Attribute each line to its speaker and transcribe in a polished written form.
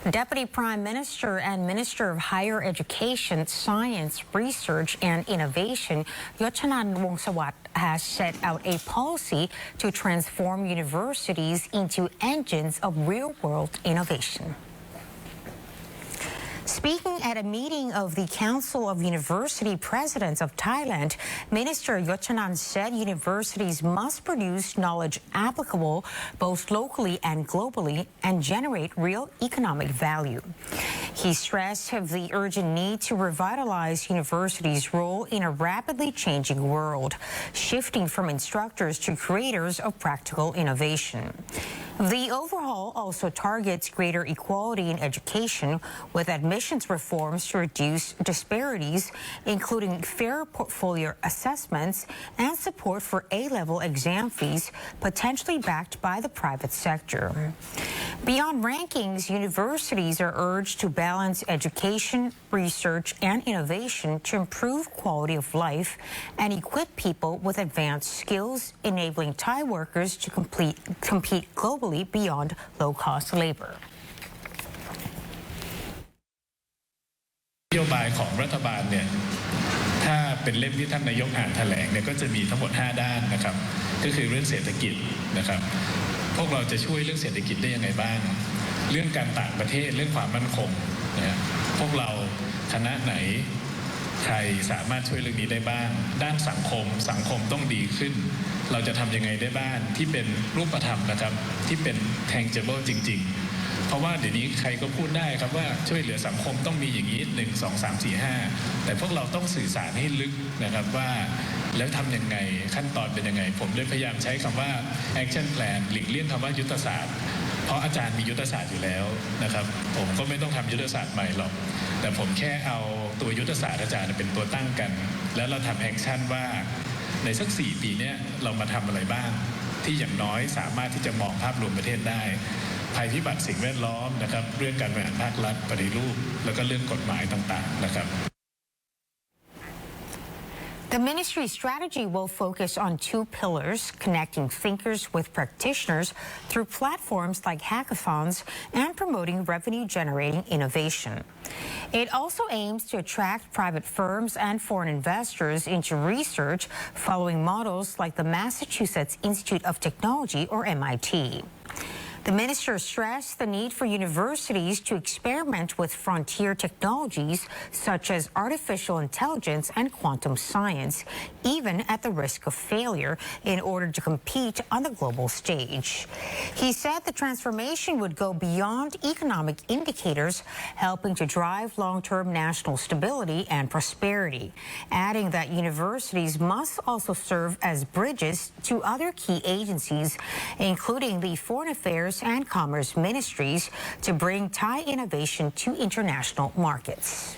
Speaker 1: Deputy Prime Minister and Minister of Higher Education, Science, Research and Innovation, Yodchanan Wongsawat, has set out a policy to transform universities into engines of real-world innovation. Speaking at a meeting of the Council of University Presidents of Thailand, Minister Yodchanan said universities must produce knowledge applicable both locally and globally and generate real economic value. He stressed the urgent need to revitalize universities' role in a rapidly changing world, shifting from instructors to creators of practical innovation. The Overhaul also targets greater equality in education with admissions reforms to reduce disparities, including fair portfolio assessments and support for A-level exam fees, potentially backed by the private sector. Beyond rankings, universities are urged to balance education, research, and innovation to improve quality of life and equip people with advanced skills, enabling Thai workers to compete globally beyond low-cost labor.
Speaker 2: นโยบายของรัฐบาลเนี่ยถ้าเป็นเล่มที่ท่านนายกอ่านแถลงเนี่ยก็จะมีทั้งหมด5ด้านนะครับก็คือเรื่องเศรษฐกิจนะครับพวกเราจะช่วยเรื่องเศรษฐกิจได้ยังไงบ้างเรื่องการต่างประเทศเรื่องความมั่นคงนะพวกเราคณะไหนใครสามารถช่วยเรื่องนี้ได้บ้างด้านสังคมต้องดีขึ้นเราจะทำยังไงได้บ้างที่เป็นรูปธรรมนะครับที่เป็น tangible จริงๆเพราะว่าเดี๋ยวนี้ใครก็พูดได้ครับว่าช่วยเหลือสังคมต้องมีอย่างนี้1 2 3 4 5แต่พวกเราต้องสื่อสารให้ลึกนะครับว่าแล้วทำยังไงขั้นตอนเป็นยังไงผมเลยพยายามใช้คำว่า action plan หลีกเลี่ยงคำว่ายุทธศาสตร์เพราะอาจารย์มียุทธศาสตร์อยู่แล้วนะครับผมก็ไม่ต้องทำยุทธศาสตร์ใหม่หรอกแต่ผมแค่เอาตัวยุทธศาสตร์อาจารย์เป็นตัวตั้งกันแล้วเราทำแอคชั่นว่าในสัก4 ปีนี้เรามาทำอะไรบ้างที่อย่างน้อยสามารถที่จะมองภาพรวมประเทศได้ภัยพิบัติสิ่งแวดล้อมนะครับเรื่องการบริหารภาครัฐปฏิรูปแล้วก็เรื่องกฎหมายต่างๆนะครับ
Speaker 1: The ministry's strategy will focus on 2 pillars, connecting thinkers with practitioners through platforms like hackathons and promoting revenue-generating innovation. It also aims to attract private firms and foreign investors into research following models like the Massachusetts Institute of Technology or MIT. The minister stressed the need for universities to experiment with frontier technologies such as artificial intelligence and quantum science, even at the risk of failure, in order to compete on the global stage. He said the transformation would go beyond economic indicators, helping to drive long-term national stability and prosperity, adding that universities must also serve as bridges to other key agencies, including the Foreign Affairs and Commerce Ministries, to bring Thai innovation to international markets.